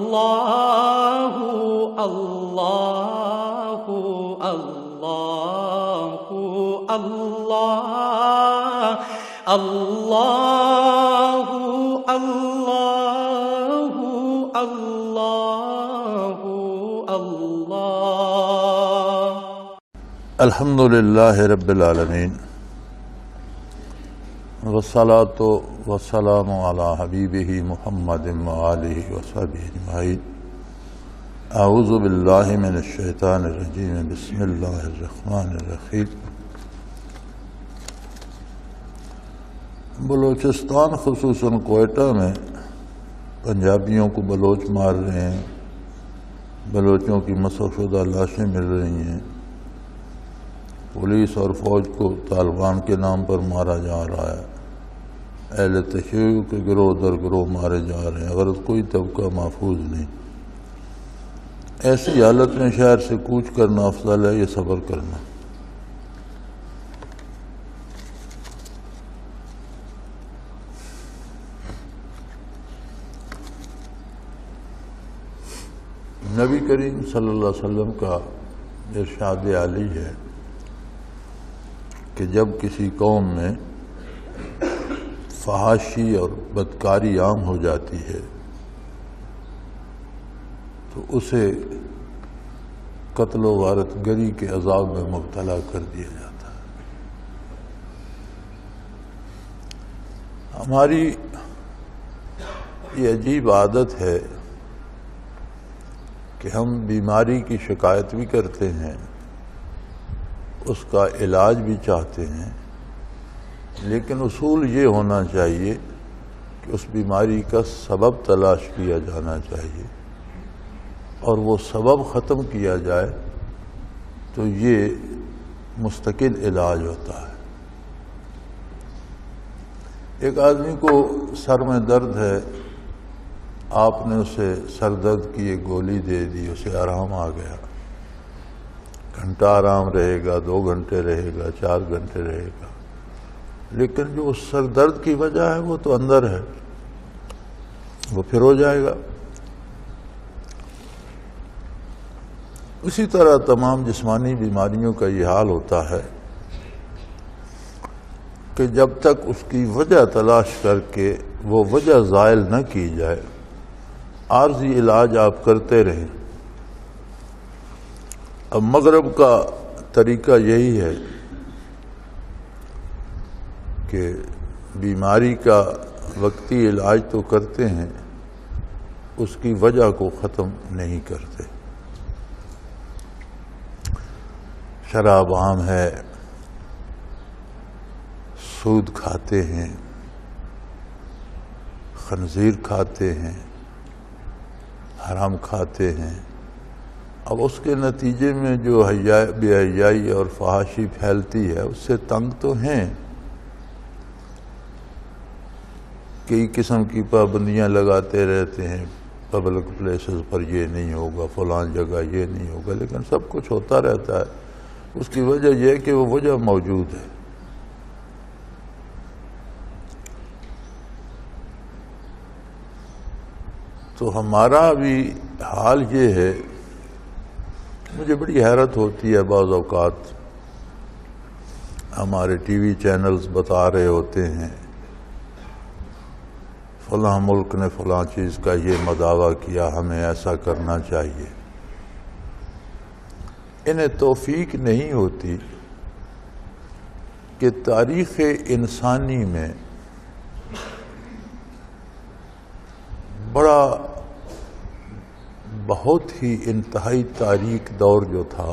اللہ اللہ اللہ اللہ اللہ اللہ اللہ اللہ۔ الحمد للہ رب العالمین، والصلاة والسلام علی حبیبہ محمد وآلہ وصحبہ اجمعین۔ اعوذ باللہ من الشیطان الرجیم، بسم اللہ الرحمن الرحیم۔ بلوچستان خصوصاً کوئٹہ میں پنجابیوں کو بلوچ مار رہے ہیں، بلوچوں کی مسخ شدہ لاشیں مل رہی ہیں، پولیس اور فوج کو طالبان کے نام پر مارا جا رہا ہے، اہل تشیع کے گروہ در گروہ مارے جا رہے ہیں، غرض کوئی طبقہ محفوظ نہیں۔ ایسی حالت میں شہر سے کوچ کرنا افضل ہے یہ صبر کرنا۔ نبی کریم صلی اللہ علیہ وسلم کا ارشاد عالی ہے کہ جب کسی قوم میں فحاشی اور بدکاری عام ہو جاتی ہے تو اسے قتل و غارت گری کے عذاب میں مبتلا کر دیا جاتا ہے۔ ہماری یہ عجیب عادت ہے کہ ہم بیماری کی شکایت بھی کرتے ہیں، اس کا علاج بھی چاہتے ہیں، لیکن اصول یہ ہونا چاہیے کہ اس بیماری کا سبب تلاش کیا جانا چاہیے، اور وہ سبب ختم کیا جائے تو یہ مستقل علاج ہوتا ہے۔ ایک آدمی کو سر میں درد ہے، آپ نے اسے سر درد کی ایک گولی دے دی، اسے آرام آ گیا، گھنٹہ آرام رہے گا، 2 گھنٹے رہے گا، 4 گھنٹے رہے گا، لیکن جو اس سر درد کی وجہ ہے وہ تو اندر ہے، وہ پھر ہو جائے گا۔ اسی طرح تمام جسمانی بیماریوں کا یہ حال ہوتا ہے کہ جب تک اس کی وجہ تلاش کر کے وہ وجہ زائل نہ کی جائے، عارضی علاج آپ کرتے رہیں۔ اب مغرب کا طریقہ یہی ہے کہ بیماری کا وقتی علاج تو کرتے ہیں، اس کی وجہ کو ختم نہیں کرتے۔ شراب عام ہے، سود کھاتے ہیں، خنزیر کھاتے ہیں، حرام کھاتے ہیں۔ اب اس کے نتیجے میں جو بے حیائی اور فحاشی پھیلتی ہے اس سے تنگ تو ہیں۔ کئی قسم کی پابندیاں لگاتے رہتے ہیں، پبلک پلیسز پر یہ نہیں ہوگا، فلاں جگہ یہ نہیں ہوگا، لیکن سب کچھ ہوتا رہتا ہے۔ اس کی وجہ یہ ہے کہ وہ وجہ موجود ہے۔ تو ہمارا بھی حال یہ ہے، مجھے بڑی حیرت ہوتی ہے بعض اوقات ہمارے ٹی وی چینلز بتا رہے ہوتے ہیں فلاں ملک نے فلاں چیز کا یہ مداوع کیا، ہمیں ایسا کرنا چاہیے۔ انہیں توفیق نہیں ہوتی کہ تاریخ انسانی میں بڑا بہت ہی انتہائی تاریک دور جو تھا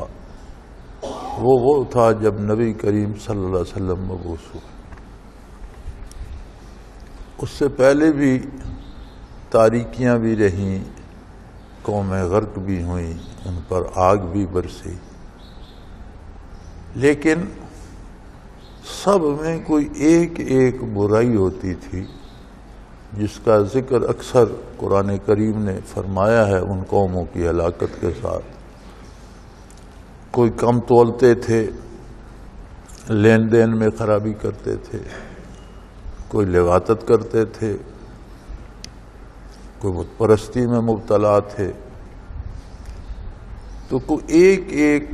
وہ تھا جب نبی کریم صلی اللہ علیہ وسلم مبعوث ہوئے۔ اس سے پہلے بھی تاریکیاں بھی رہیں، قومیں غرق بھی ہوئیں، ان پر آگ بھی برسی، لیکن سب میں کوئی ایک ایک برائی ہوتی تھی جس کا ذکر اکثر قرآن کریم نے فرمایا ہے ان قوموں کی ہلاکت کے ساتھ۔ کوئی کم تولتے تھے، لین دین میں خرابی کرتے تھے، کوئی لواطت کرتے تھے، کوئی بت پرستی میں مبتلا تھے، تو کوئی ایک ایک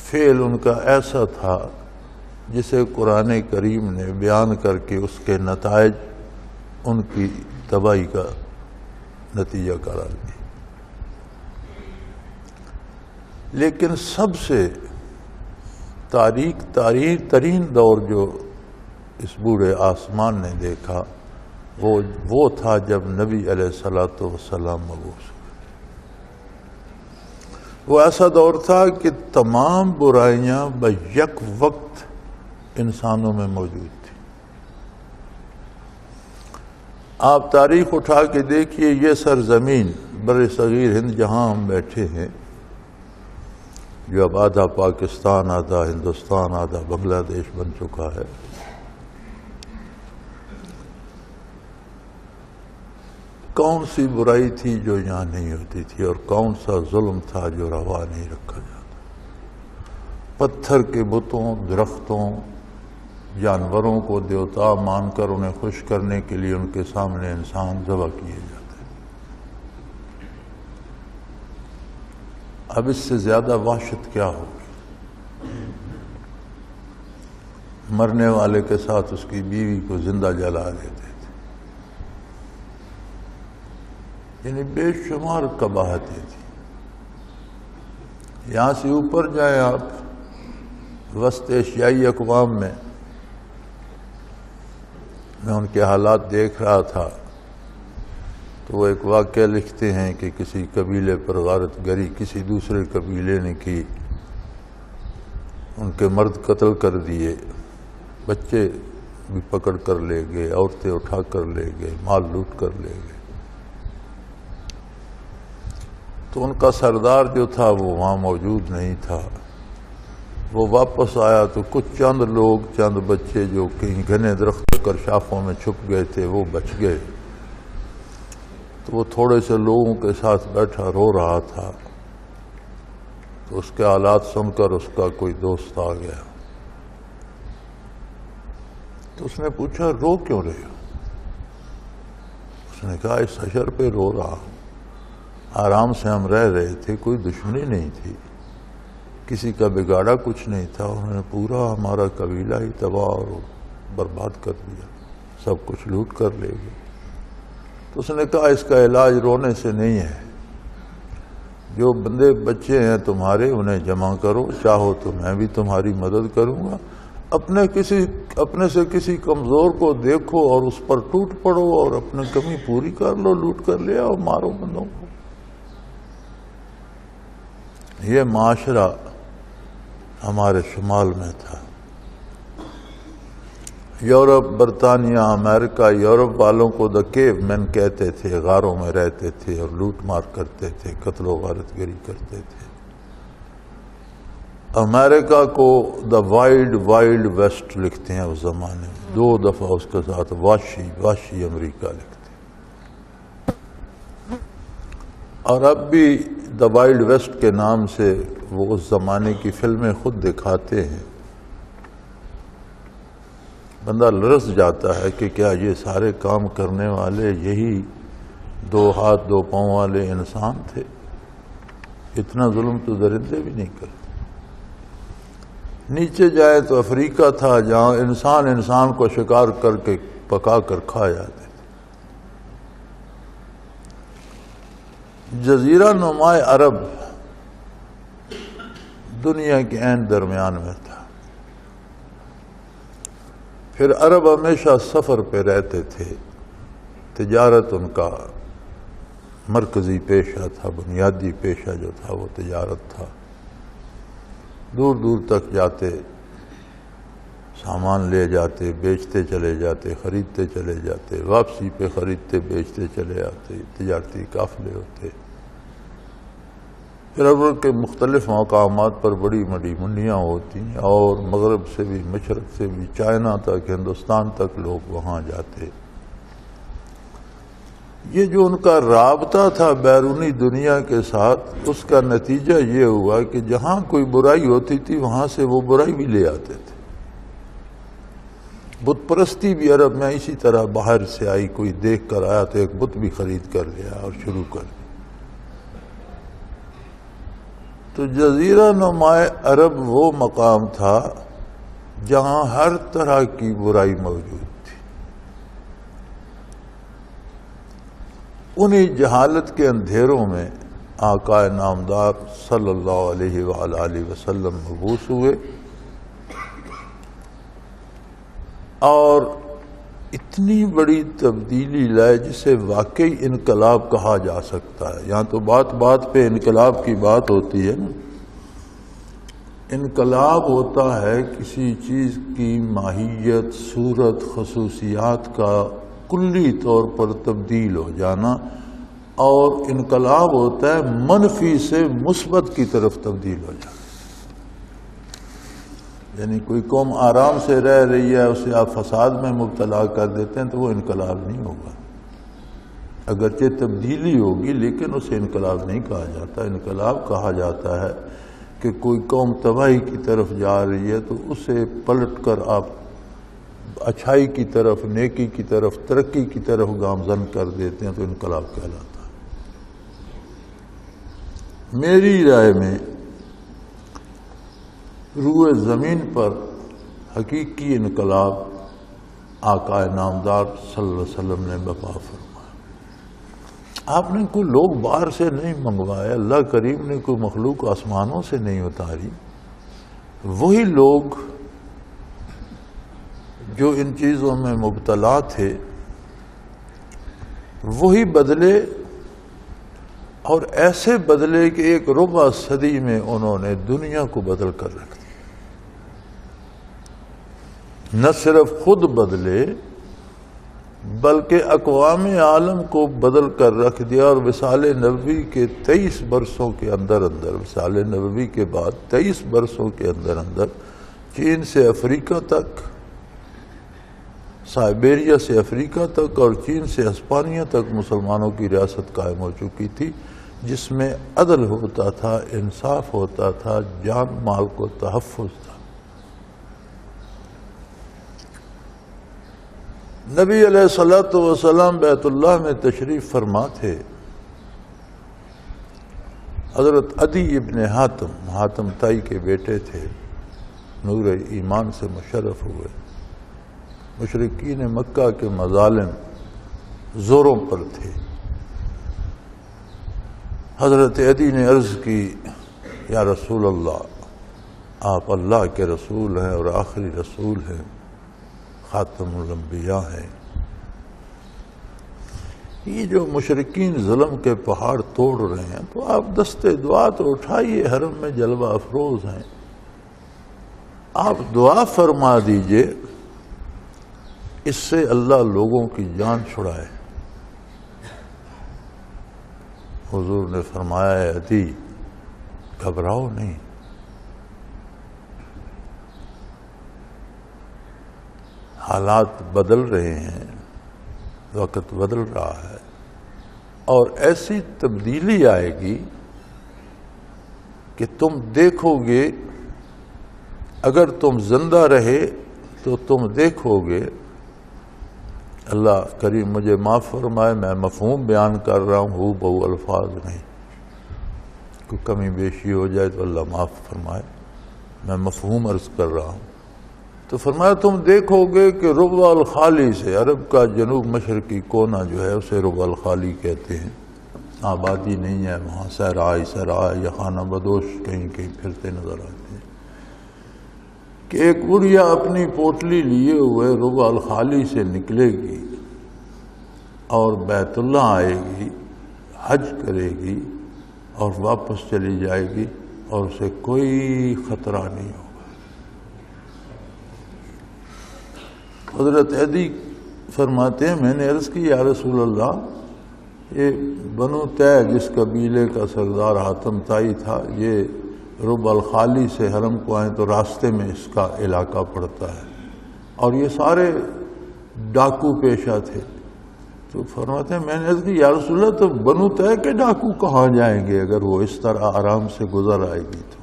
فعل ان کا ایسا تھا جسے قرآن کریم نے بیان کر کے اس کے نتائج ان کی تباہی کا نتیجہ قرار دیا۔ لیکن سب سے ترین دور جو اس بوڑھے آسمان نے دیکھا وہ تھا جب نبی علیہ الصلوۃ والسلام مبعوث ہوئے۔ وہ ایسا دور تھا کہ تمام برائیاں بیک وقت انسانوں میں موجود تھی۔ آپ تاریخ اٹھا کے دیکھیے، یہ سرزمین بر صغیر ہند جہاں ہم بیٹھے ہیں، جو اب آدھا پاکستان، آدھا ہندوستان، آدھا بنگلہ دیش بن چکا ہے، کون سی برائی تھی جو یہاں نہیں ہوتی تھی، اور کون سا ظلم تھا جو روا نہیں رکھا جاتا۔ پتھر کے بتوں، درختوں، جانوروں کو دیوتا مان کر انہیں خوش کرنے کے لیے ان کے سامنے انسان ذبح کیے جاتے ہیں۔ اب اس سے زیادہ وحشت کیا ہوگی؟ مرنے والے کے ساتھ اس کی بیوی کو زندہ جلا دیتے تھے، یعنی بے شمار قباحتیں تھیں۔ یہاں سے اوپر جائیں آپ وسط ایشیائی اقوام میں ان کے حالات دیکھ رہا تھا، تو وہ ایک واقعہ لکھتے ہیں کہ کسی قبیلے پر غارت گری کسی دوسرے قبیلے نے کی، ان کے مرد قتل کر دیے، بچے بھی پکڑ کر لے گئے، عورتیں اٹھا کر لے گئے، مال لوٹ کر لے گئے۔ تو ان کا سردار جو تھا وہ وہاں موجود نہیں تھا۔ وہ واپس آیا تو کچھ چند لوگ، چند بچے جو کہیں گھنے درختوں کر شاخوں میں چھپ گئے تھے، وہ بچ گئے۔ تو وہ تھوڑے سے لوگوں کے ساتھ بیٹھا رو رہا تھا، تو اس کے حالات سن کر اس کا کوئی دوست آ گیا۔ تو اس نے پوچھا رو کیوں رہے ہو؟ اس نے کہا اس حشر پہ رو رہا ہوں، آرام سے ہم رہ رہے تھے، کوئی دشمنی نہیں تھی، کسی کا بگاڑا کچھ نہیں تھا، انہوں نے پورا ہمارا قبیلہ ہی تباہ اور برباد کر دیا، سب کچھ لوٹ کر لے گئے۔ تو اس نے کہا اس کا علاج رونے سے نہیں ہے، جو بندے بچے ہیں تمہارے انہیں جمع کرو، چاہو تو میں بھی تمہاری مدد کروں گا، اپنے سے کسی کمزور کو دیکھو اور اس پر ٹوٹ پڑو اور اپنی کمی پوری کر لو، لوٹ کر لے آؤ، مارو بندوں کو۔ یہ معاشرہ ہمارے شمال میں تھا۔ یورپ، برطانیہ، امریکہ، یورپ والوں کو دا کیو مین کہتے تھے، غاروں میں رہتے تھے اور لوٹ مار کرتے تھے، قتل و غارت گری کرتے تھے۔ امریکہ کو دا وائلڈ ویسٹ لکھتے ہیں اس زمانے میں، 2 دفعہ اس کے ساتھ وحشی امریکہ لکھتے ہیں۔ اور اب بھی دا وائلڈ ویسٹ کے نام سے وہ اس زمانے کی فلمیں خود دکھاتے ہیں۔ بندہ لرز جاتا ہے کہ کیا یہ سارے کام کرنے والے یہی 2 ہاتھ 2 پاؤں والے انسان تھے؟ اتنا ظلم تو درندے بھی نہیں کرتے۔ نیچے جائے تو افریقہ تھا جہاں انسان کو شکار کر کے پکا کر کھا جاتے تھے۔ جزیرہ نما عرب دنیا کے عین درمیان میں تھا۔ پھر عرب ہمیشہ سفر پہ رہتے تھے، تجارت ان کا مرکزی پیشہ تھا، بنیادی پیشہ جو تھا وہ تجارت تھا۔ دور دور تک جاتے، سامان لے جاتے، بیچتے چلے جاتے، خریدتے چلے جاتے، واپسی پہ خریدتے بیچتے چلے آتے، تجارتی قافلے ہوتے۔ پھر عرب کے مختلف مقامات پر بڑی بڑی منڈیاں ہوتی ہیں، اور مغرب سے بھی، مشرق سے بھی، چائنا تک، ہندوستان تک لوگ وہاں جاتے۔ یہ جو ان کا رابطہ تھا بیرونی دنیا کے ساتھ، اس کا نتیجہ یہ ہوا کہ جہاں کوئی برائی ہوتی تھی وہاں سے وہ برائی بھی لے آتے تھے۔ بت پرستی بھی عرب میں اسی طرح باہر سے آئی، کوئی دیکھ کر آیا تو ایک بت بھی خرید کر لیا اور شروع کر دی۔ تو جزیرہ نما عرب وہ مقام تھا جہاں ہر طرح کی برائی موجود تھی۔ انہی جہالت کے اندھیروں میں آقا نامدار صلی اللہ علیہ وآلہ وسلم مبعوث ہوئے، اور اتنی بڑی تبدیلی لائے جسے واقعی انقلاب کہا جا سکتا ہے۔ یہاں تو بات بات پہ انقلاب کی بات ہوتی ہے نا۔ انقلاب ہوتا ہے کسی چیز کی ماہیت، صورت، خصوصیات کا کلی طور پر تبدیل ہو جانا، اور انقلاب ہوتا ہے منفی سے مثبت کی طرف تبدیل ہو جانا۔ یعنی کوئی قوم آرام سے رہ رہی ہے، اسے آپ فساد میں مبتلا کر دیتے ہیں تو وہ انقلاب نہیں ہوگا، اگرچہ تبدیلی ہوگی لیکن اسے انقلاب نہیں کہا جاتا۔ انقلاب کہا جاتا ہے کہ کوئی قوم تباہی کی طرف جا رہی ہے تو اسے پلٹ کر آپ اچھائی کی طرف، نیکی کی طرف، ترقی کی طرف گامزن کر دیتے ہیں تو انقلاب کہلاتا ہے۔ میری رائے میں روئے زمین پر حقیقی انقلاب آقا نامدار صلی اللہ علیہ وسلم نے برپا فرمایا۔ آپ نے کوئی لوگ باہر سے نہیں منگوائے، اللہ کریم نے کوئی مخلوق آسمانوں سے نہیں اتاری، وہی لوگ جو ان چیزوں میں مبتلا تھے وہی بدلے، اور ایسے بدلے کہ ایک ربع صدی میں انہوں نے دنیا کو بدل کر رکھ دیا۔ نہ صرف خود بدلے بلکہ اقوام عالم کو بدل کر رکھ دیا، اور وصال نبوی کے 23 برسوں کے اندر وصال نبوی کے بعد 23 برسوں کے اندر چین سے افریقہ تک، سائبیریا سے افریقہ تک اور چین سے ہسپانیہ تک مسلمانوں کی ریاست قائم ہو چکی تھی، جس میں عدل ہوتا تھا، انصاف ہوتا تھا، جان مال کو تحفظ تھا۔ نبی علیہ الصلوۃ والسلام بیت اللہ میں تشریف فرما تھے۔ حضرت عدی ابن حاتم تائی کے بیٹے تھے، نور ایمان سے مشرف ہوئے۔ مشرکین مکہ کے مظالم زوروں پر تھے۔ حضرت عدی نے عرض کی، یا رسول اللہ، آپ اللہ کے رسول ہیں اور آخری رسول ہیں، خاتم الانبیاء ہیں، یہ جو مشرکین ظلم کے پہاڑ توڑ رہے ہیں تو آپ دستے دعا تو اٹھائیے، حرم میں جلوہ افروز ہیں، آپ دعا فرما دیجئے اس سے اللہ لوگوں کی جان چھڑائے۔ حضور نے فرمایا، اے عدی گھبراؤ نہیں، حالات بدل رہے ہیں، وقت بدل رہا ہے، اور ایسی تبدیلی آئے گی کہ تم دیکھو گے، اگر تم زندہ رہے تو تم دیکھو گے۔ اللہ کریم مجھے معاف فرمائے، میں مفہوم بیان کر رہا ہوں، بہو الفاظ نہیں، کوئی کمی بیشی ہو جائے تو اللہ معاف فرمائے، میں مفہوم عرض کر رہا ہوں۔ تو فرمایا تم دیکھو گے کہ ربع الخالی سے، عرب کا جنوب مشرقی کونا جو ہے اسے ربع الخالی کہتے ہیں، آبادی نہیں ہے وہاں، سرائے یا خانہ بدوش کہیں کہیں پھرتے نظر آتے ہیں، کہ ایک بڑھیا اپنی پوٹلی لیے ہوئے ربع الخالی سے نکلے گی اور بیت اللہ آئے گی، حج کرے گی اور واپس چلی جائے گی، اور اسے کوئی خطرہ نہیں ہوگا۔ حضرت عدی فرماتے ہیں، میں نے عرض کی، یا رسول اللہ، یہ بنو طے جس قبیلے کا سردار حاتم تائی تھا، یہ ربع الخالی سے حرم کو آئیں تو راستے میں اس کا علاقہ پڑتا ہے، اور یہ سارے ڈاکو پیشہ تھے۔ تو فرماتے ہیں، میں نے عرض کی، یا رسول اللہ، تو بنو طے کے ڈاکو کہاں جائیں گے اگر وہ اس طرح آرام سے گزر آئے گی؟ تو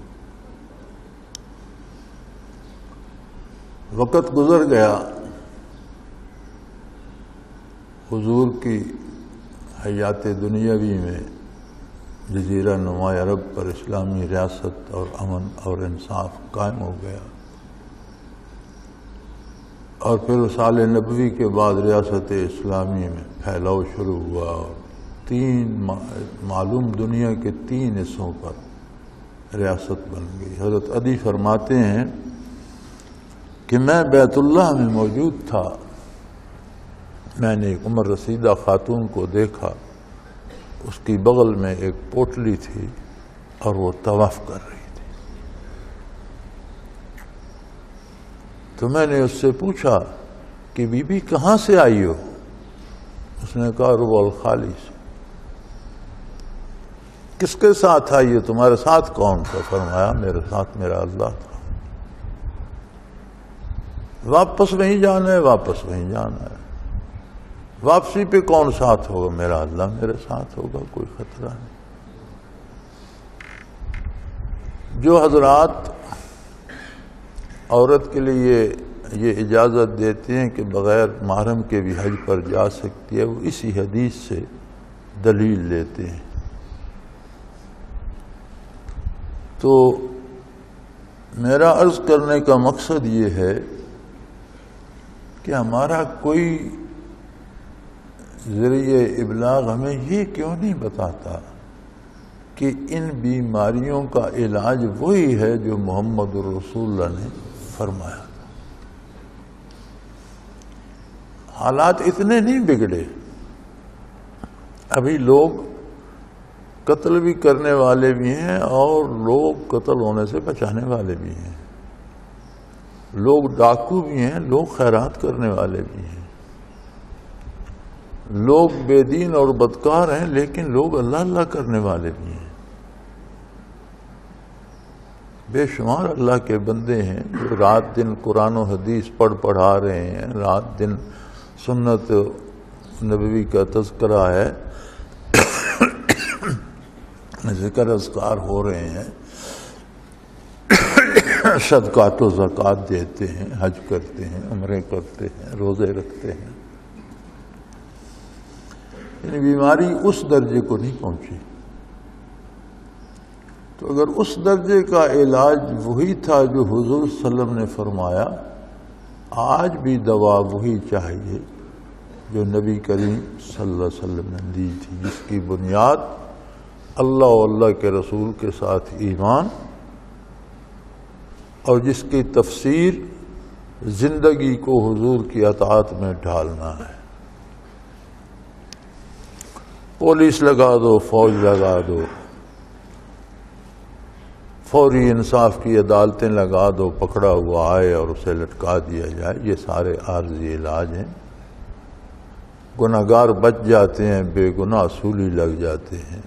وقت گزر گیا، حضور کی حیات دنیاوی میں جزیرہ نما عرب پر اسلامی ریاست اور امن اور انصاف قائم ہو گیا، اور پھر سال نبوی کے بعد ریاست اسلامی میں پھیلاؤ شروع ہوا، اور معلوم دنیا کے 3 حصوں پر ریاست بن گئی۔ حضرت علی فرماتے ہیں کہ میں بیت اللہ میں موجود تھا، میں نے ایک عمر رسیدہ خاتون کو دیکھا، اس کی بغل میں ایک پوٹلی تھی اور وہ طواف کر رہی تھی۔ تو میں نے اس سے پوچھا کہ بی بی کہاں سے آئی ہو؟ اس نے کہا ربع الخالی سے۔ کس کے ساتھ آئی ہو؟ تمہارے ساتھ کون تھا؟ فرمایا میرے ساتھ میرا اللہ تھا۔ واپس وہیں جانا ہے، واپس وہیں جانا ہے۔ واپسی پہ کون ساتھ ہوگا؟ میرا اللہ میرے ساتھ ہوگا، کوئی خطرہ نہیں۔ جو حضرات عورت کے لیے یہ اجازت دیتے ہیں کہ بغیر محرم کے بھی حج پر جا سکتی ہے، وہ اسی حدیث سے دلیل لیتے ہیں۔ تو میرا عرض کرنے کا مقصد یہ ہے کہ ہمارا کوئی ذریعہ ابلاغ ہمیں یہ کیوں نہیں بتاتا کہ ان بیماریوں کا علاج وہی ہے جو محمد رسول اللہ نے فرمایا تھا۔ حالات اتنے نہیں بگڑے، ابھی لوگ قتل بھی کرنے والے بھی ہیں اور لوگ قتل ہونے سے بچانے والے بھی ہیں، لوگ ڈاکو بھی ہیں، لوگ خیرات کرنے والے بھی ہیں، لوگ بے دین اور بدکار ہیں، لیکن لوگ اللہ اللہ کرنے والے بھی ہیں۔ بے شمار اللہ کے بندے ہیں جو رات دن قرآن و حدیث پڑھا رہے ہیں، رات دن سنت نبوی کا تذکرہ ہے، ذکر اذکار ہو رہے ہیں، صدقات و زکوٰۃ دیتے ہیں، حج کرتے ہیں، عمرے کرتے ہیں، روزے رکھتے ہیں۔ یعنی بیماری اس درجے کو نہیں پہنچی۔ تو اگر اس درجے کا علاج وہی تھا جو حضور صلی اللہ علیہ وسلم نے فرمایا، آج بھی دوا وہی چاہیے جو نبی کریم صلی اللہ علیہ وسلم نے دی تھی، جس کی بنیاد اللہ اور اللہ کے رسول کے ساتھ ایمان، اور جس کی تفسیر زندگی کو حضور کی اطاعت میں ڈھالنا ہے۔ پولیس لگا دو، فوج لگا دو، فوری انصاف کی عدالتیں لگا دو، پکڑا ہوا آئے اور اسے لٹکا دیا جائے، یہ سارے عارضی علاج ہیں۔ گناہگار بچ جاتے ہیں، بے گناہ اصولی لگ جاتے ہیں،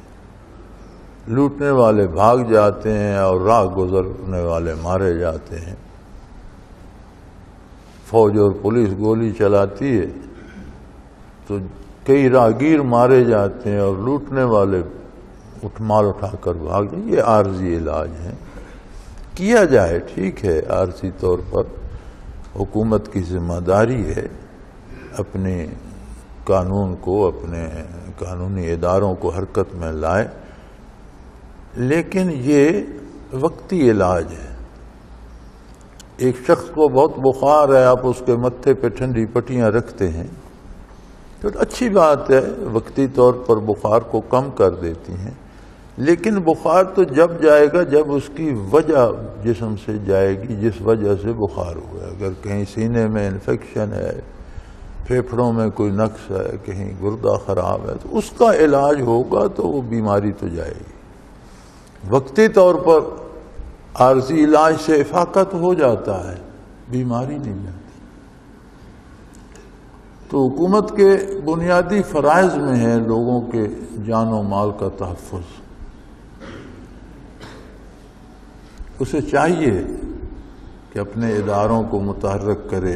لوٹنے والے بھاگ جاتے ہیں اور راہ گزرنے والے مارے جاتے ہیں۔ فوج اور پولیس گولی چلاتی ہے تو کئی راہگیر مارے جاتے ہیں اور لوٹنے والے مال اٹھا کر بھاگ جائیں۔ یہ عارضی علاج ہیں، کیا جائے، ٹھیک ہے، عارضی طور پر حکومت کی ذمہ داری ہے اپنے قانون کو، اپنے قانونی اداروں کو حرکت میں لائے، لیکن یہ وقتی علاج ہے۔ ایک شخص کو بہت بخار ہے، آپ اس کے متھے پہ ٹھنڈی پٹیاں رکھتے ہیں تو اچھی بات ہے، وقتی طور پر بخار کو کم کر دیتی ہیں، لیکن بخار تو جب جائے گا جب اس کی وجہ جسم سے جائے گی، جس وجہ سے بخار ہوا ہے۔ اگر کہیں سینے میں انفیکشن ہے، پھیپھڑوں میں کوئی نقص ہے، کہیں گردہ خراب ہے، تو اس کا علاج ہوگا تو وہ بیماری تو جائے گی۔ وقتی طور پر عارضی علاج سے افاقت ہو جاتا ہے، بیماری نہیں جاتی۔ تو حکومت کے بنیادی فرائض میں ہے لوگوں کے جان و مال کا تحفظ۔ اسے چاہیے کہ اپنے اداروں کو متحرک کرے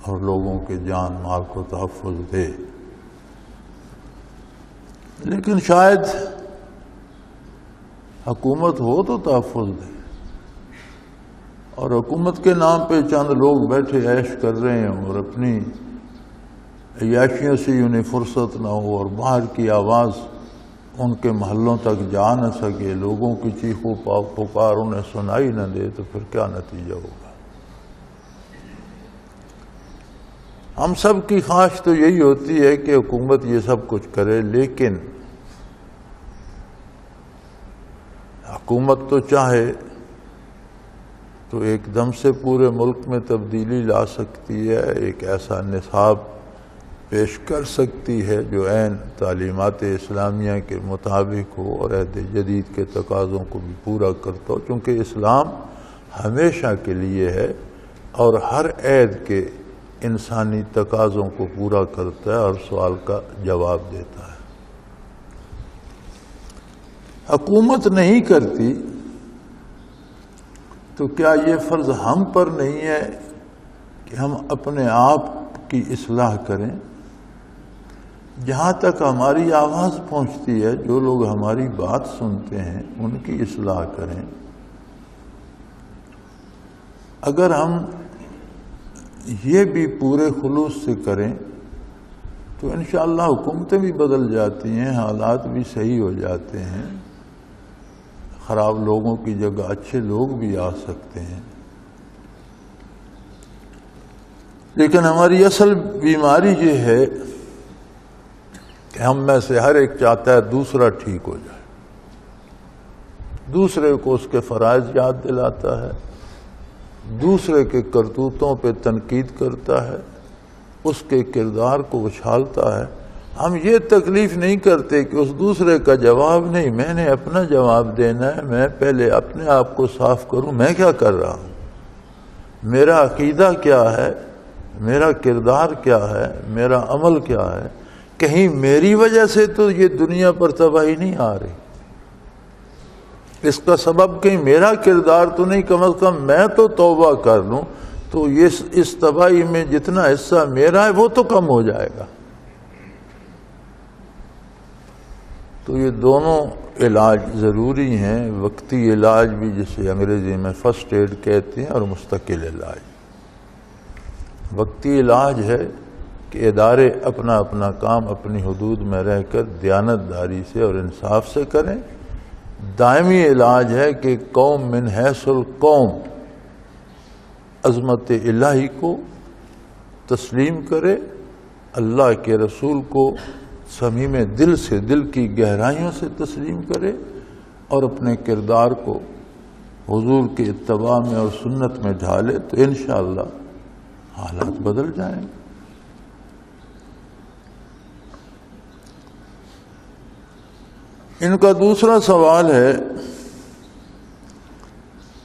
اور لوگوں کے جان مال کو تحفظ دے، لیکن شاید حکومت ہو تو تحفظ دے، اور حکومت کے نام پہ چند لوگ بیٹھے عیش کر رہے ہیں اور اپنی عیاشیوں سے انہیں فرصت نہ ہو اور باہر کی آواز ان کے محلوں تک جا نہ سکے، لوگوں کی چیخ و پکار انہیں سنائی نہ دے، تو پھر کیا نتیجہ ہوگا؟ ہم سب کی خواہش تو یہی ہوتی ہے کہ حکومت یہ سب کچھ کرے، لیکن حکومت تو چاہے تو ایک دم سے پورے ملک میں تبدیلی لا سکتی ہے، ایک ایسا نصاب پیش کر سکتی ہے جو عین تعلیمات اسلامیہ کے مطابق ہو اور عہد جدید کے تقاضوں کو بھی پورا کرتا ہو، چونکہ اسلام ہمیشہ کے لیے ہے اور ہر عہد کے انسانی تقاضوں کو پورا کرتا ہے اور سوال کا جواب دیتا ہے۔ حکومت نہیں کرتی تو کیا یہ فرض ہم پر نہیں ہے کہ ہم اپنے آپ کی اصلاح کریں؟ جہاں تک ہماری آواز پہنچتی ہے، جو لوگ ہماری بات سنتے ہیں ان کی اصلاح کریں۔ اگر ہم یہ بھی پورے خلوص سے کریں تو انشاءاللہ حکومتیں بھی بدل جاتی ہیں، حالات بھی صحیح ہو جاتے ہیں، خراب لوگوں کی جگہ اچھے لوگ بھی آ سکتے ہیں۔ لیکن ہماری اصل بیماری یہ ہے کہ ہم میں سے ہر ایک چاہتا ہے دوسرا ٹھیک ہو جائے، دوسرے کو اس کے فرائض یاد دلاتا ہے، دوسرے کے کرتوتوں پہ تنقید کرتا ہے، اس کے کردار کو اچھالتا ہے۔ ہم یہ تکلیف نہیں کرتے کہ اس دوسرے کا جواب نہیں، میں نے اپنا جواب دینا ہے، میں پہلے اپنے آپ کو صاف کروں، میں کیا کر رہا ہوں، میرا عقیدہ کیا ہے، میرا کردار کیا ہے، میرا عمل کیا ہے۔ کہیں میری وجہ سے تو یہ دنیا پر تباہی نہیں آ رہی، اس کا سبب کہیں میرا کردار تو نہیں، کم از کم میں تو توبہ کر لوں تو اس تباہی میں جتنا حصہ میرا ہے وہ تو کم ہو جائے گا۔ تو یہ دونوں علاج ضروری ہیں، وقتی علاج بھی جسے انگریزی میں فرسٹ ایڈ کہتے ہیں، اور مستقل علاج۔ وقتی علاج ہے کہ ادارے اپنا اپنا کام اپنی حدود میں رہ کر دیانتداری سے اور انصاف سے کریں۔ دائمی علاج ہے کہ قوم من حیث القوم عظمت الہی کو تسلیم کرے، اللہ کے رسول کو صمیم دل سے، دل کی گہرائیوں سے تسلیم کرے، اور اپنے کردار کو حضور کے اتباع میں اور سنت میں ڈھالے، تو انشاءاللہ حالات بدل جائیں گے۔ ان کا دوسرا سوال ہے،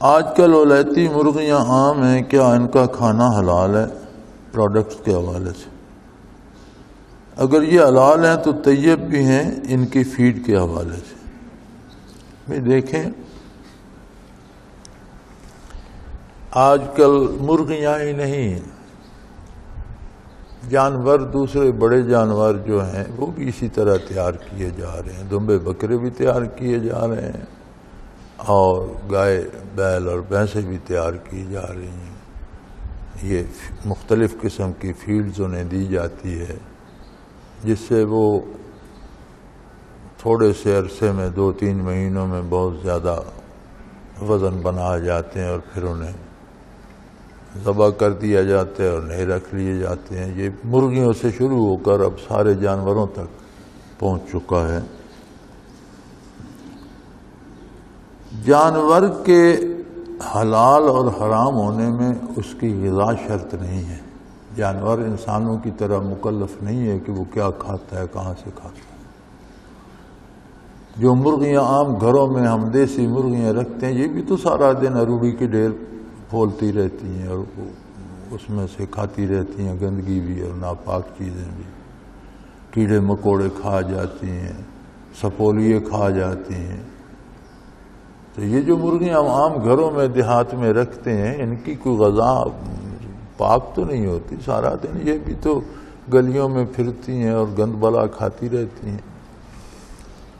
آج کل ولایتی مرغیاں عام ہیں، کیا ان کا کھانا حلال ہے پروڈکٹس کے حوالے سے؟ اگر یہ حلال ہیں تو طیب بھی ہیں ان کی فیڈ کے حوالے سے۔ میں دیکھیں آج کل مرغیاں ہی نہیں، جانور دوسرے بڑے جانور جو ہیں وہ بھی اسی طرح تیار کیے جا رہے ہیں، دمبے بکرے بھی تیار کیے جا رہے ہیں، اور گائے بیل اور بھینسیں بھی تیار کی جا رہی ہیں۔ یہ مختلف قسم کی فیڈز انہیں دی جاتی ہے، جس سے وہ تھوڑے سے عرصے میں 2-3 مہینوں میں بہت زیادہ وزن بنا جاتے ہیں، اور پھر انہیں ذبح کر دیا جاتا ہے اور نہیں رکھ لیے جاتے ہیں۔ یہ مرغیوں سے شروع ہو کر اب سارے جانوروں تک پہنچ چکا ہے۔ جانور کے حلال اور حرام ہونے میں اس کی غذا شرط نہیں ہے۔ جانور انسانوں کی طرح مکلف نہیں ہے کہ وہ کیا کھاتا ہے، کہاں سے کھاتا ہے۔ جو مرغیاں عام گھروں میں ہم دیسی مرغیاں رکھتے ہیں، یہ بھی تو سارا دن اروڑی کے ڈھیر پھولتی رہتی ہیں اور اس میں سے کھاتی رہتی ہیں، گندگی بھی اور ناپاک چیزیں بھی، کیڑے مکوڑے کھا جاتی ہیں، سپولیے کھا جاتی ہیں۔ تو یہ جو مرغیاں ہم عام گھروں میں دیہات میں رکھتے ہیں، ان کی کوئی غذا پاک تو نہیں ہوتی، سارا دن یہ بھی تو گلیوں میں پھرتی ہیں اور گند بلا کھاتی رہتی ہیں۔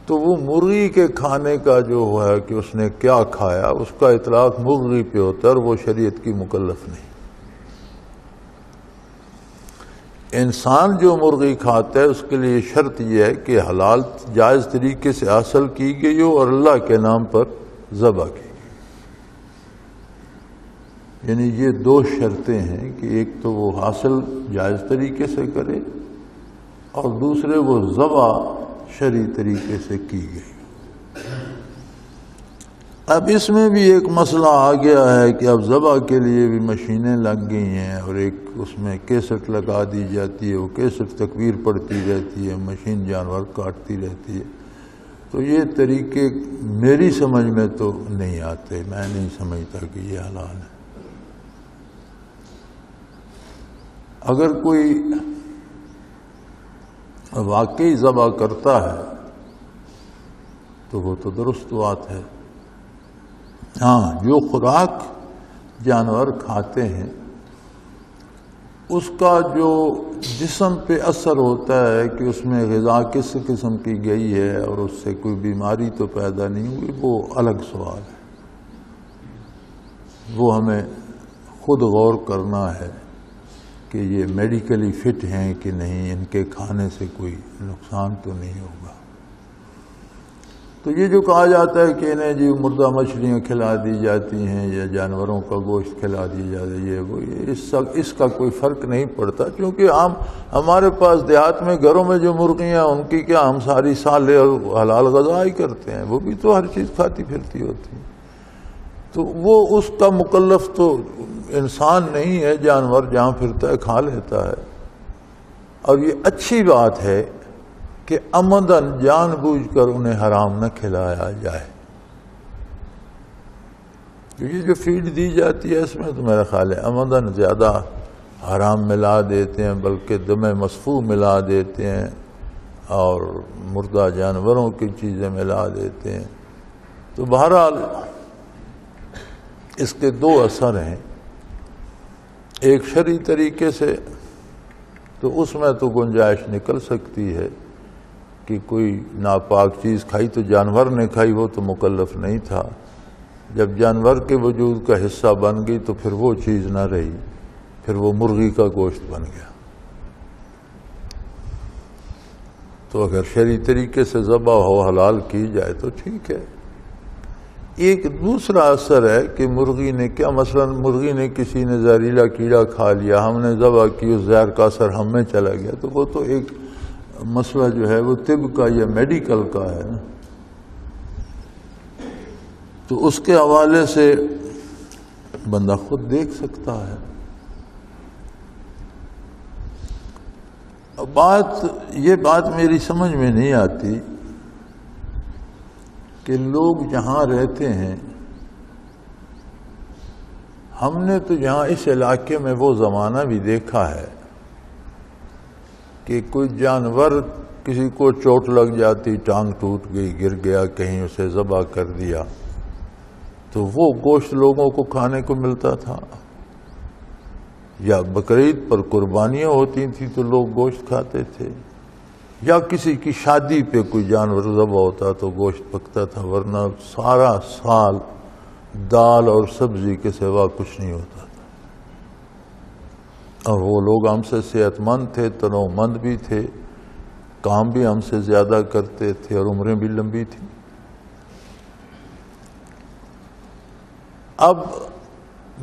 تو وہ مرغی کے کھانے کا جو ہے کہ اس نے کیا کھایا، اس کا اطلاق مرغی پہ ہوتا ہے، اور وہ شریعت کی مکلف نہیں۔ انسان جو مرغی کھاتا ہے اس کے لیے شرط یہ ہے کہ حلال جائز طریقے سے حاصل کی گئی ہو اور اللہ کے نام پر ذبح کی گئی. یعنی یہ دو شرطیں ہیں کہ ایک تو وہ حاصل جائز طریقے سے کرے اور دوسرے وہ ذبح شرعی طریقے سے کی گئی. اب اس میں بھی ایک مسئلہ آ گیا ہے کہ اب ذبح کے لیے بھی مشینیں لگ گئی ہیں اور ایک اس میں کیسٹ لگا دی جاتی ہے، وہ کیسٹ تکبیر پڑتی رہتی ہے، مشین جانور کاٹتی رہتی ہے. تو یہ طریقے میری سمجھ میں تو نہیں آتے، میں نہیں سمجھتا کہ یہ حلال ہے. اگر کوئی واقعی ذبح کرتا ہے تو وہ تو درست بات ہے. ہاں، جو خوراک جانور کھاتے ہیں اس کا جو جسم پہ اثر ہوتا ہے کہ اس میں غذا کس قسم کی گئی ہے اور اس سے کوئی بیماری تو پیدا نہیں ہوئی، وہ الگ سوال ہے. وہ ہمیں خود غور کرنا ہے کہ یہ میڈیکلی فٹ ہیں کہ نہیں، ان کے کھانے سے کوئی نقصان تو نہیں ہوگا. تو یہ جو کہا جاتا ہے کہ انہیں جی مردہ مچھلیاں کھلا دی جاتی ہیں یا جانوروں کا گوشت کھلا دیا جاتا ہے، یہ اس کا کوئی فرق نہیں پڑتا، کیونکہ ہمارے پاس دیہات میں گھروں میں جو مرغیاں ان کی کیا ہم ساری سالے اور حلال غذا ہی کرتے ہیں، وہ بھی تو ہر چیز کھاتی پھرتی ہوتی ہے. تو وہ اس کا مکلف تو انسان نہیں ہے، جانور جہاں پھرتا ہے کھا لیتا ہے. اور یہ اچھی بات ہے کہ عمدن جان بوجھ کر انہیں حرام نہ کھلایا جائے. یہ جو فیڈ دی جاتی ہے اس میں تو میرا خیال ہے عمدن زیادہ حرام ملا دیتے ہیں، بلکہ دم مصفوح ملا دیتے ہیں اور مردہ جانوروں کی چیزیں ملا دیتے ہیں. تو بہرحال اس کے دو اثر ہیں. ایک شرعی طریقے سے تو اس میں تو گنجائش نکل سکتی ہے کہ کوئی ناپاک چیز کھائی تو جانور نے کھائی، وہ تو مکلف نہیں تھا. جب جانور کے وجود کا حصہ بن گئی تو پھر وہ چیز نہ رہی، پھر وہ مرغی کا گوشت بن گیا. تو اگر شرعی طریقے سے ذبح ہو حلال کی جائے تو ٹھیک ہے. ایک دوسرا اثر ہے کہ مرغی نے کیا، مثلا مرغی نے کسی نے زہریلا کیڑا کھا لیا، ہم نے ذبح کی، اس زہر کا اثر ہم میں چلا گیا، تو وہ تو ایک مسئلہ جو ہے وہ طب کا یا میڈیکل کا ہے نا. تو اس کے حوالے سے بندہ خود دیکھ سکتا ہے. یہ بات میری سمجھ میں نہیں آتی کہ لوگ جہاں رہتے ہیں، ہم نے تو یہاں اس علاقے میں وہ زمانہ بھی دیکھا ہے کہ کوئی جانور کسی کو چوٹ لگ جاتی، ٹانگ ٹوٹ گئی، گر گیا کہیں، اسے ذبح کر دیا تو وہ گوشت لوگوں کو کھانے کو ملتا تھا. یا بقرعید پر قربانیاں ہوتی تھیں تو لوگ گوشت کھاتے تھے، یا کسی کی شادی پہ کوئی جانور ذبح ہوتا تو گوشت پکتا تھا، ورنہ سارا سال دال اور سبزی کے سوا کچھ نہیں ہوتا تھا. اور وہ لوگ ہم سے صحت مند تھے، تنوع مند بھی تھے، کام بھی ہم سے زیادہ کرتے تھے اور عمریں بھی لمبی تھیں. اب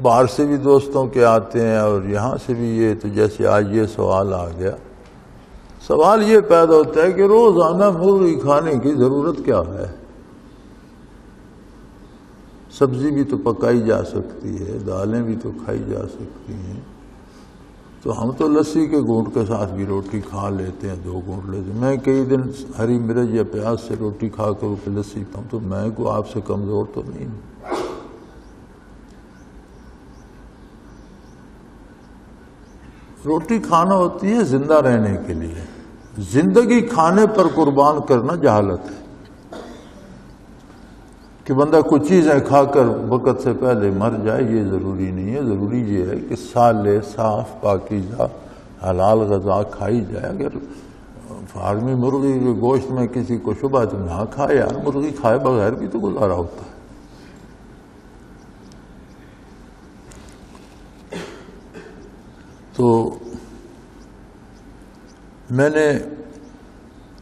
باہر سے بھی دوستوں کے آتے ہیں اور یہاں سے بھی یہ، تو جیسے آج یہ سوال آ گیا، سوال یہ پیدا ہوتا ہے کہ روزانہ مرغی کھانے کی ضرورت کیا ہے؟ سبزی بھی تو پکائی جا سکتی ہے، دالیں بھی تو کھائی جا سکتی ہیں. تو ہم تو لسی کے گھونٹ کے ساتھ بھی روٹی کھا لیتے ہیں، 2 گھونٹ لیتے ہیں. میں کئی دن ہری مرچ یا پیاز سے روٹی کھا کر لسی پیتا ہوں، تو میں کو آپ سے کمزور تو نہیں ہوں. روٹی کھانا ہوتی ہے زندہ رہنے کے لیے، زندگی کھانے پر قربان کرنا جہالت ہے. کہ بندہ کچھ چیزیں کھا کر وقت سے پہلے مر جائے، یہ ضروری نہیں ہے. ضروری یہ ہے کہ صالح، صاف، پاکیزہ حلال غذا کھائی جائے. اگر فارمی مرغی کے گوشت میں کسی کو شبہ تو نہ کھائے، یار مرغی کھائے بغیر بھی تو گزارا ہوتا ہے. تو میں نے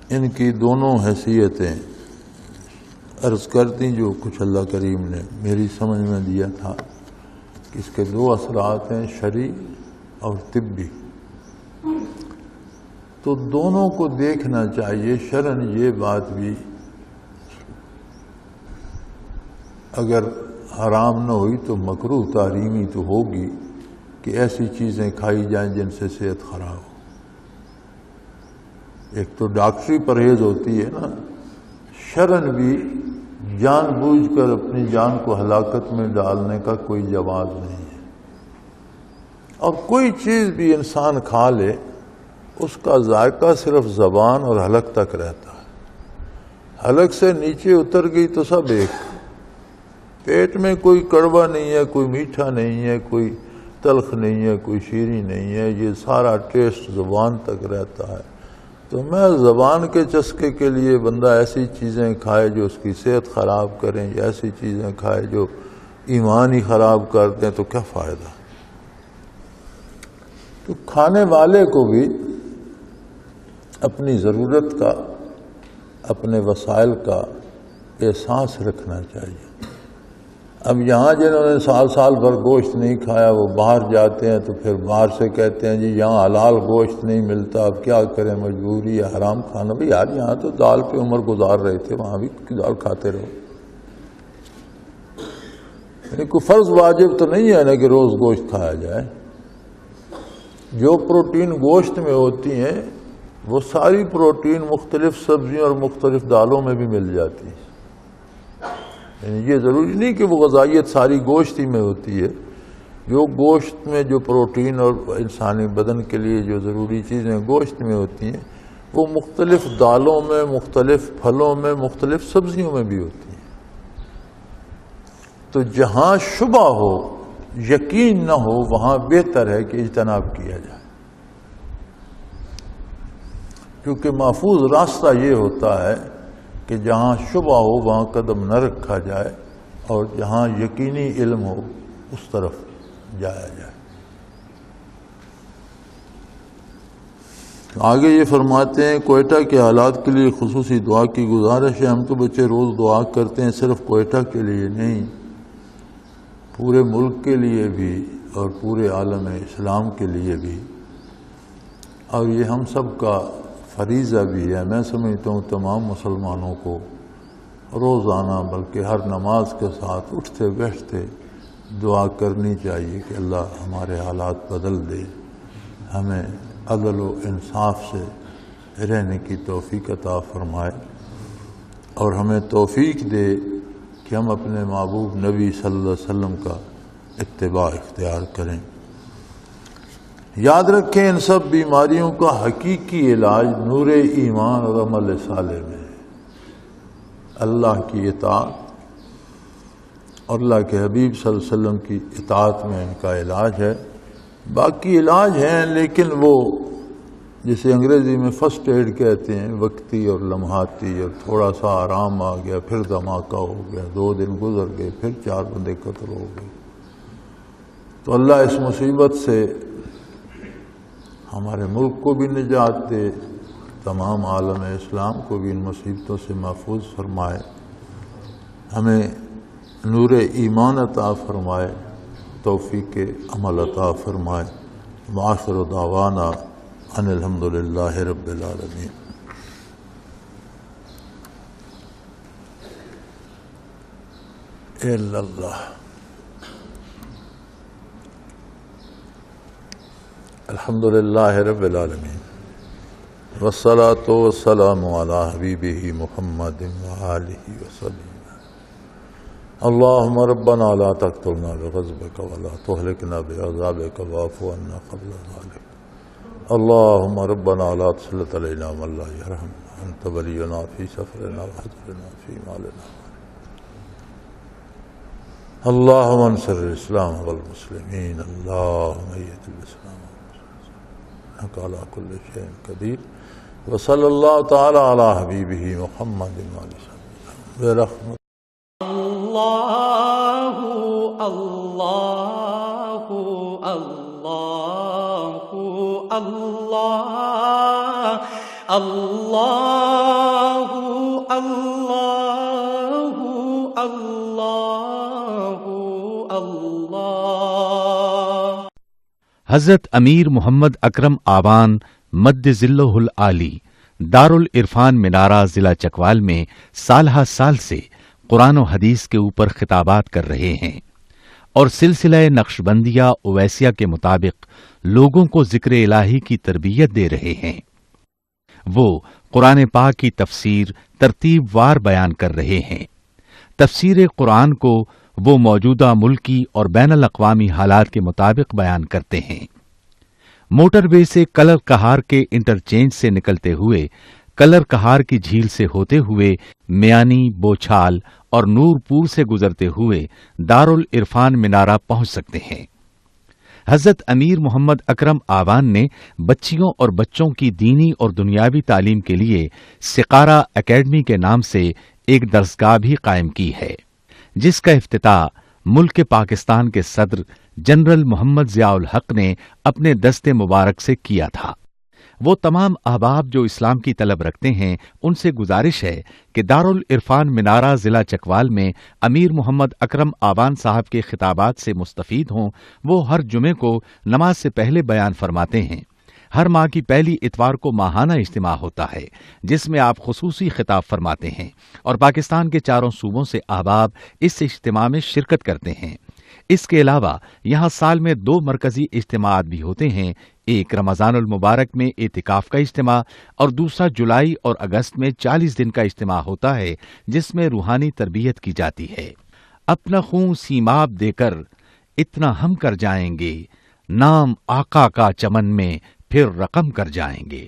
ان کی دونوں حیثیتیں عرض کر دیں جو کچھ اللہ کریم نے میری سمجھ میں دیا تھا کہ اس کے دو اثرات ہیں، شرعی اور طبی۔ تو دونوں کو دیکھنا چاہیے۔ شرعاً یہ بات بھی اگر حرام نہ ہوئی تو مکروہ تحریمی تو ہوگی کہ ایسی چیزیں کھائی جائیں جن سے صحت خراب ہو۔ ایک تو ڈاکٹری پرہیز ہوتی ہے نا، شرعاً بھی جان بوجھ کر اپنی جان کو ہلاکت میں ڈالنے کا کوئی جواز نہیں ہے۔ اور کوئی چیز بھی انسان کھا لے اس کا ذائقہ صرف زبان اور حلق تک رہتا ہے، حلق سے نیچے اتر گئی تو سب ایک، پیٹ میں کوئی کڑوا نہیں ہے، کوئی میٹھا نہیں ہے، کوئی تلخ نہیں ہے، کوئی شیریں نہیں ہے، یہ سارا ٹیسٹ زبان تک رہتا ہے۔ تو میں زبان کے چسکے کے لیے بندہ ایسی چیزیں کھائے جو اس کی صحت خراب کریں، یا ایسی چیزیں کھائے جو ایمان ہی خراب کر دیں، تو کیا فائدہ؟ تو کھانے والے کو بھی اپنی ضرورت کا، اپنے وسائل کا احساس رکھنا چاہیے۔ اب یہاں جنہوں نے سال بھر گوشت نہیں کھایا وہ باہر جاتے ہیں تو پھر باہر سے کہتے ہیں جی یہاں حلال گوشت نہیں ملتا، اب کیا کریں، مجبوری ہے حرام کھانا۔ بھئی یار یہاں تو دال پہ عمر گزار رہے تھے، وہاں بھی دال کھاتے رہو۔ یعنی کوئی فرض واجب تو نہیں ہے نا کہ روز گوشت کھایا جائے۔ جو پروٹین گوشت میں ہوتی ہیں وہ ساری پروٹین مختلف سبزیوں اور مختلف دالوں میں بھی مل جاتی ہے۔ یعنی یہ ضروری نہیں کہ وہ غذائیت ساری گوشت ہی میں ہوتی ہے۔ جو گوشت میں جو پروٹین اور انسانی بدن کے لیے جو ضروری چیزیں گوشت میں ہوتی ہیں وہ مختلف دالوں میں، مختلف پھلوں میں، مختلف سبزیوں میں بھی ہوتی ہیں۔ تو جہاں شبہ ہو، یقین نہ ہو، وہاں بہتر ہے کہ اجتناب کیا جائے، کیونکہ محفوظ راستہ یہ ہوتا ہے کہ جہاں شبہ ہو وہاں قدم نہ رکھا جائے، اور جہاں یقینی علم ہو اس طرف جایا جائے۔ آگے یہ فرماتے ہیں کوئٹہ کے حالات کے لیے خصوصی دعا کی گزارش ہے۔ ہم تو بچے روز دعا کرتے ہیں، صرف کوئٹہ کے لیے نہیں، پورے ملک کے لیے بھی اور پورے عالم اسلام کے لیے بھی، اور یہ ہم سب کا فریضہ بھی ہے۔ میں سمجھتا ہوں تمام مسلمانوں کو روزانہ بلکہ ہر نماز کے ساتھ اٹھتے بیٹھتے دعا کرنی چاہیے کہ اللہ ہمارے حالات بدل دے، ہمیں عدل و انصاف سے رہنے کی توفیق عطا فرمائے، اور ہمیں توفیق دے کہ ہم اپنے محبوب نبی صلی اللہ علیہ وسلم کا اتباع اختیار کریں۔ یاد رکھیں ان سب بیماریوں کا حقیقی علاج نور ایمان اور عمل صالح میں ہے۔ اللہ کی اطاعت اور اللہ کے حبیب صلی اللہ علیہ وسلم کی اطاعت میں ان کا علاج ہے۔ باقی علاج ہیں لیکن وہ جسے انگریزی میں فرسٹ ایڈ کہتے ہیں، وقتی اور لمحاتی، اور تھوڑا سا آرام آ گیا پھر دھماکہ ہو گیا، 2 دن گزر گئے پھر 4 بندے قتل ہو گئے۔ تو اللہ اس مصیبت سے ہمارے ملک کو بھی نجات دے، تمام عالم اسلام کو بھی ان مصیبتوں سے محفوظ فرمائے، ہمیں نور ایمان عطا فرمائے، توفیق عمل عطا فرمائے۔ وآخر دعوانا ان الحمدللہ رب العالمین۔ الا اللہ۔ الحمدللہ رب العالمین، والصلاة والسلام علی حبیبہ محمد وآلہ وسلم۔ اللہم ربنا لا تقتلنا بغضبک ولا تہلکنا بعذابک واعف عنا قبل ذلک۔ اللہم ربنا لا تسلط علینا من لا یرحمنا، انت ولینا فی سفرنا وحضرنا فی مالنا۔ اللہم انصر الاسلام والمسلمین، اللہم اید الاسلام انک علی کل شیء قدیر۔ وصلی اللہ تعالی علی حبیبہ محمد وآلہ وسلم برحمتہ۔ اللہ اللہ اللہ اللہ اللہ اللہ اللہ اللہ۔ حضرت امیر محمد اکرم آوان مد ذلہ العالی دارالعرفان منارہ ضلع چکوال میں سالہ سال سے قرآن و حدیث کے اوپر خطابات کر رہے ہیں اور سلسلہ نقشبندیہ اویسیہ کے مطابق لوگوں کو ذکر الہی کی تربیت دے رہے ہیں۔ وہ قرآن پاک کی تفسیر ترتیب وار بیان کر رہے ہیں۔ تفسیر قرآن کو وہ موجودہ ملکی اور بین الاقوامی حالات کے مطابق بیان کرتے ہیں۔ موٹر وے سے کلر کہار کے انٹرچینج سے نکلتے ہوئے کلر کہار کی جھیل سے ہوتے ہوئے میانی، بوچھال اور نور پور سے گزرتے ہوئے دارالعرفان منارہ پہنچ سکتے ہیں۔ حضرت امیر محمد اکرم آوان نے بچیوں اور بچوں کی دینی اور دنیاوی تعلیم کے لیے سقارہ اکیڈمی کے نام سے ایک درسگاہ بھی قائم کی ہے، جس کا افتتاح ملک پاکستان کے صدر جنرل محمد ضیاء الحق نے اپنے دست مبارک سے کیا تھا۔ وہ تمام احباب جو اسلام کی طلب رکھتے ہیں ان سے گزارش ہے کہ دارالعرفان منارہ ضلع چکوال میں امیر محمد اکرم آوان صاحب کے خطابات سے مستفید ہوں۔ وہ ہر جمعے کو نماز سے پہلے بیان فرماتے ہیں۔ ہر ماہ کی پہلی اتوار کو ماہانہ اجتماع ہوتا ہے جس میں آپ خصوصی خطاب فرماتے ہیں اور پاکستان کے چاروں صوبوں سے احباب اس اجتماع میں شرکت کرتے ہیں۔ اس کے علاوہ یہاں سال میں 2 مرکزی اجتماعات بھی ہوتے ہیں، ایک رمضان المبارک میں اعتکاف کا اجتماع اور دوسرا جولائی اور اگست میں 40 دن کا اجتماع ہوتا ہے جس میں روحانی تربیت کی جاتی ہے۔ اپنا خون سیماب دے کر اتنا ہم کر جائیں گے، نام آقا کا چمن میں پھر رقم کر جائیں گے۔